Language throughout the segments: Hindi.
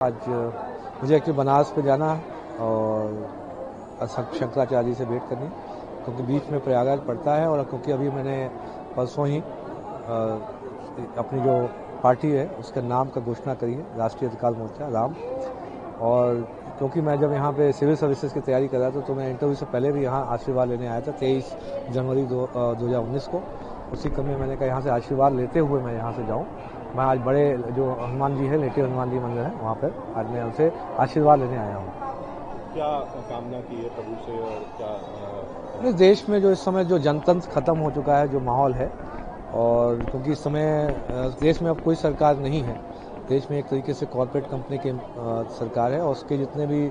आज मुझे एक्चुअली बनारस पे जाना है और शंकराचार्य जी से भेंट करनी है, क्योंकि बीच में प्रयागराज पड़ता है और क्योंकि अभी मैंने परसों ही अपनी जो पार्टी है उसके नाम का घोषणा करी है, राष्ट्रीय अधिकार मोर्चा राम। और क्योंकि मैं जब यहाँ पे सिविल सर्विसेज की तैयारी कर रहा था तो मैं इंटरव्यू से पहले भी यहाँ आशीर्वाद लेने आया था 23 जनवरी 2019 को। उसी क्रम में मैंने कहा यहाँ से आशीर्वाद लेते हुए मैं यहाँ से जाऊँ। मैं आज बड़े जो हनुमान जी है, नेटिव हनुमान जी मंदिर है, वहाँ पर आज मैं उनसे आशीर्वाद लेने आया हूँ। क्या कामना की है प्रभु से और क्या देश में जो इस समय जो जनतंत्र खत्म हो चुका है, जो माहौल है, और क्योंकि इस समय देश में अब कोई सरकार नहीं है, देश में एक तरीके से कॉर्पोरेट कंपनी की सरकार है और उसके जितने भी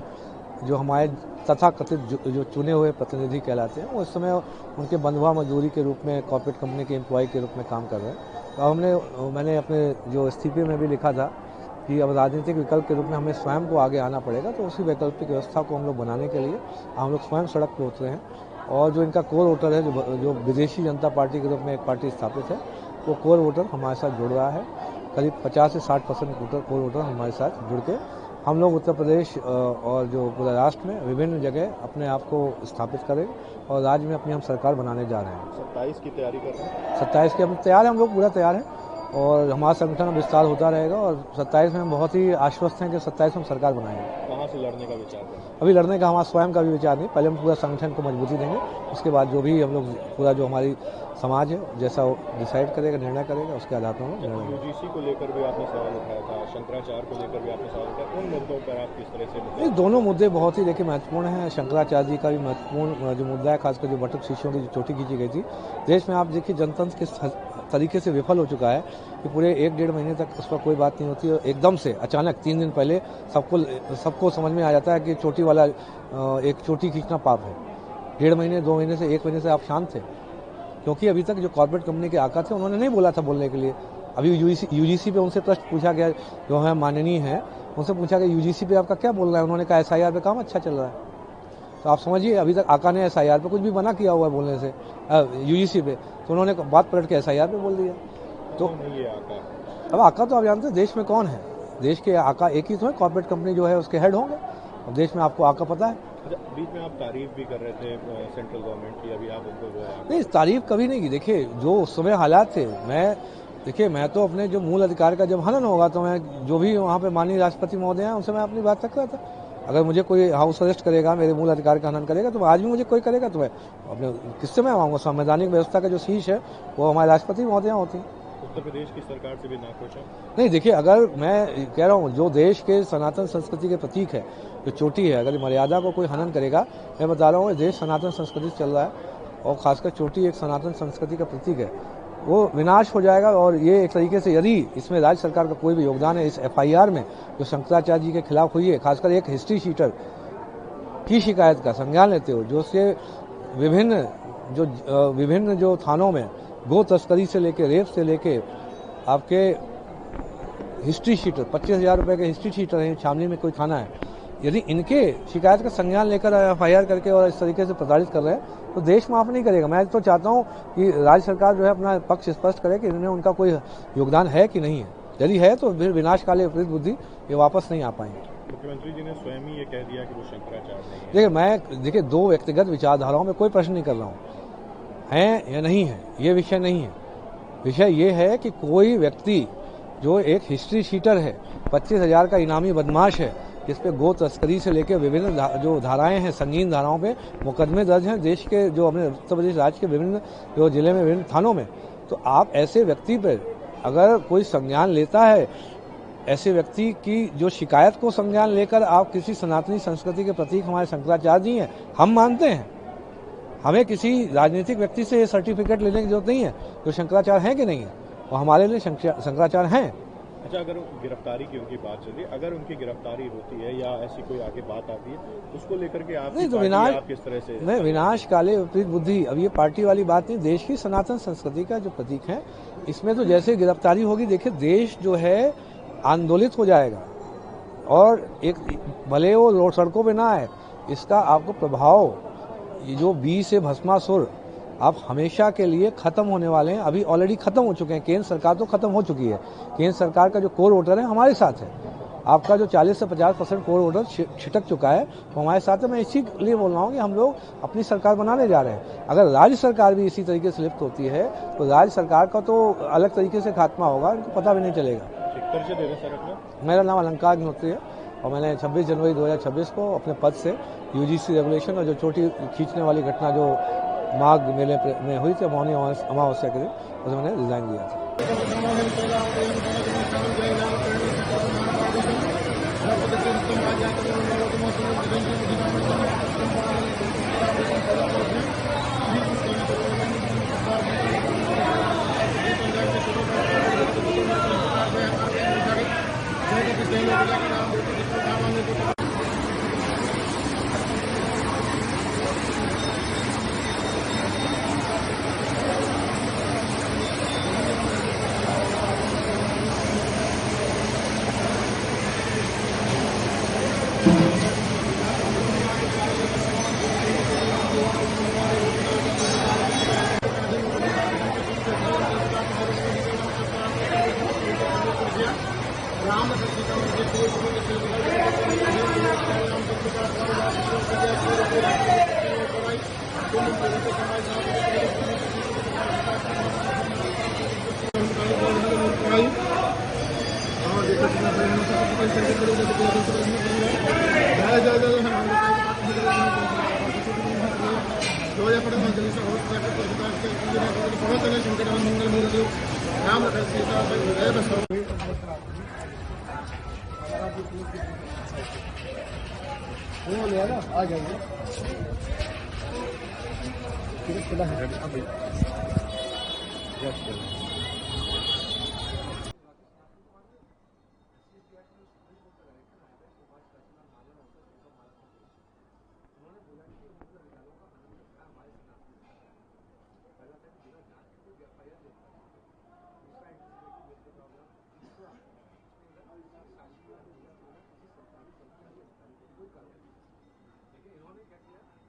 जो हमारे तथाकथित जो चुने हुए प्रतिनिधि कहलाते हैं वो इस समय उनके बंधुआ मजदूरी के रूप में कॉर्पोरेट कंपनी के एम्प्लॉय के रूप में काम कर रहे हैं। तो मैंने अपने जो इस्तीफे में भी लिखा था कि अब राजनीतिक विकल्प के रूप में हमें स्वयं को आगे आना पड़ेगा, तो उसी वैकल्पिक व्यवस्था को हम लोग बनाने के लिए हम लोग स्वयं सड़क पर उतरे हैं। और जो इनका कोर वोटर है, जो विदेशी जनता पार्टी के रूप में एक पार्टी स्थापित है, वो कोर वोटर हमारे साथ जुड़ रहा है। करीब 50 से 60% कोर वोटर हमारे साथ जुड़ के हम लोग उत्तर प्रदेश और जो पूरा राष्ट्र में विभिन्न जगह अपने आप को स्थापित करें और राज्य में अपनी हम सरकार बनाने जा रहे हैं। 27 की तैयारी कर रहे हैं? 27 के हम तैयार हैं, हम लोग पूरा तैयार हैं और हमारा संगठन विस्तार होता रहेगा और 27 में हम बहुत ही आश्वस्त हैं कि 27 में हम सरकार बनाएंगे। कहाँ से लड़ने का विचार है? अभी लड़ने का हमारा स्वयं का भी विचार नहीं, पहले हम पूरा संगठन को मजबूती देंगे, उसके बाद जो भी हम लोग पूरा जो हमारी समाज है जैसा वो डिसाइड करेगा, निर्णय करेगा, उसके आधार पर हम निर्णय। यूजीसी को लेकर भी आपने सवाल उठाया था, शंकराचार्य को लेकर भी आपने सवाल उठाया, उन मुद्दों पर आप किस तरह से? ये दोनों मुद्दे बहुत ही देखिए महत्वपूर्ण हैं। शंकराचार्य जी का भी महत्वपूर्ण जो मुद्दा है, खासकर जो बटुक शिष्यों की जो चोटी खींची गई थी, देश में आप देखिए जनतंत्र किस तरीके से विफल हो चुका है कि पूरे 1-1.5 महीने तक उस पर कोई बात नहीं होती और एकदम से अचानक 3 दिन पहले सबको समझ में आ जाता है कि चोटी वाला एक चोटी खींचना पाप है। 1.5 महीने 2 महीने से 1 महीने से आप शांत थे, क्योंकि अभी तक जो कॉर्पोरेट कंपनी के आका थे उन्होंने नहीं बोला था बोलने के लिए। अभी यूजीसी पे उनसे प्रश्न पूछा गया, जो है माननीय है, उनसे पूछा गया यूजीसी पे आपका क्या बोल रहा है, उन्होंने कहा एसआईआर पे काम अच्छा चल रहा है। तो आप समझिए अभी तक आका ने एसआईआर पे कुछ भी मना किया हुआ है बोलने से यूजीसी पे, तो उन्होंने बात पलट के एसआईआर पे बोल दिया। तो ये आका, अब आका तो आप जानते हैं देश में कौन है, देश के आका एक ही तो है, कॉर्पोरेट कंपनी जो है उसके हेड होंगे। अब देश में आपको आका पता है। बीच में आप तारीफ भी कर रहे थे सेंट्रल गवर्नमेंट की, अभी आप उनको जो है नहीं, तारीफ कभी नहीं की। देखिए जो उस समय हालात थे, मैं तो अपने जो मूल अधिकार का जब हनन होगा तो मैं जो भी वहाँ पे माननीय राष्ट्रपति महोदय हैं उनसे मैं अपनी बात रख रहा था। अगर मुझे कोई हाउस अरेस्ट करेगा, मेरे मूल अधिकार का हनन करेगा, तो आज भी मुझे कोई करेगा तो मैं अपने किससे मैं आऊँगा। संवैधानिक व्यवस्था का जो शीर्ष है वो हमारे राष्ट्रपति महोदय होती है। उत्तर प्रदेश की सरकार से भी नाखुश है? नहीं, देखिए अगर मैं कह रहा हूँ जो देश के सनातन संस्कृति के प्रतीक है, जो चोटी है, अगर मर्यादा को कोई हनन करेगा, मैं बता रहा हूँ देश सनातन संस्कृति से चल रहा है और खासकर चोटी एक सनातन संस्कृति का प्रतीक है, वो विनाश हो जाएगा। और ये एक तरीके से यदि इसमें राज्य सरकार का कोई भी योगदान है, इस एफआईआर में जो शंकराचार्य जी के खिलाफ हुई है, खासकर एक हिस्ट्री शीटर की शिकायत का संज्ञान लेते हो, जो उसके विभिन्न जो थानों में गो तस्करी से लेके रेप से लेके आपके हिस्ट्री शीटर 25,000 रुपए के हिस्ट्री शीटर हैं, छावनी में कोई थाना है, यदि इनके शिकायत का संज्ञान लेकर एफआईआर करके और इस तरीके से प्रताड़ित कर रहे हैं तो देश माफ नहीं करेगा। मैं तो चाहता हूं कि राज्य सरकार जो है अपना पक्ष स्पष्ट करे कि इन्हें उनका कोई योगदान है कि नहीं है। यदि है तो फिर विनाशकाले विपरीत बुद्धि ये वापस नहीं आ पाएंगे। मुख्यमंत्री जी ने स्वयं ही ये कह दिया कि वो शंकराचार्य नहीं है। देखिए दो व्यक्तिगत विचारधाराओं में कोई प्रश्न नहीं कर रहा हूँ, है या नहीं है, ये विषय नहीं है। विषय ये है कि कोई व्यक्ति जो एक हिस्ट्री शीटर है, 25,000 का इनामी बदमाश है, जिस पे गो तस्करी से लेकर विभिन्न जो धाराएं हैं, संगीन धाराओं पे मुकदमे दर्ज हैं देश के जो अपने उत्तर प्रदेश राज्य के विभिन्न जो जिले में विभिन्न थानों में, तो आप ऐसे व्यक्ति पर अगर कोई संज्ञान लेता है, ऐसे व्यक्ति की जो शिकायत को संज्ञान लेकर आप किसी सनातनी संस्कृति के प्रतीक हमारे शंकराचार्य जी हैं, हम मानते हैं, हमें किसी राजनीतिक व्यक्ति से सर्टिफिकेट लेने की जरूरत नहीं है जो शंकराचार्य हैं कि नहीं है, और हमारे लिए शंकराचार्य हैं। अच्छा, अगर गिरफ्तारी की उनकी बात चली, अगर उनकी गिरफ्तारी होती है या ऐसी कोई आगे बात आती है, उसको लेकर के आप किस तरह से? नहीं, विनाश काले विपरीत बुद्धि, अब ये पार्टी वाली बात नहीं, देश की सनातन संस्कृति का जो प्रतीक है, इसमें तो जैसे गिरफ्तारी होगी, देखिए देश जो है आंदोलित हो जाएगा और एक भले वो सड़कों पर ना आए, इसका आपको प्रभाव ये जो 20 से भस्मासुर आप हमेशा के लिए खत्म होने वाले हैं, अभी ऑलरेडी खत्म हो चुके हैं। केंद्र सरकार तो खत्म हो चुकी है, केंद्र सरकार का जो कोर वोटर है हमारे साथ है, आपका जो 40 से 50% कोड ऑर्डर छिटक चुका है। तो हमारे साथ है, मैं इसी लिए बोल रहा हूँ कि हम लोग अपनी सरकार बनाने जा रहे हैं। अगर राज्य सरकार भी इसी तरीके से लिप्त होती है तो राज्य सरकार का तो अलग तरीके से खात्मा होगा, इनको पता भी नहीं चलेगा। मेरा नाम अलंकार अग्निहोत्री है और मैंने 26 जनवरी 2026 को अपने पद से यूजीसी रेगुलेशन और जो चोटी खींचने वाली घटना जो माघ मेले में हुई थी मौनी अमावस्या के दिन, उसमें मैंने रिजाइन दिया था। आ जाइए।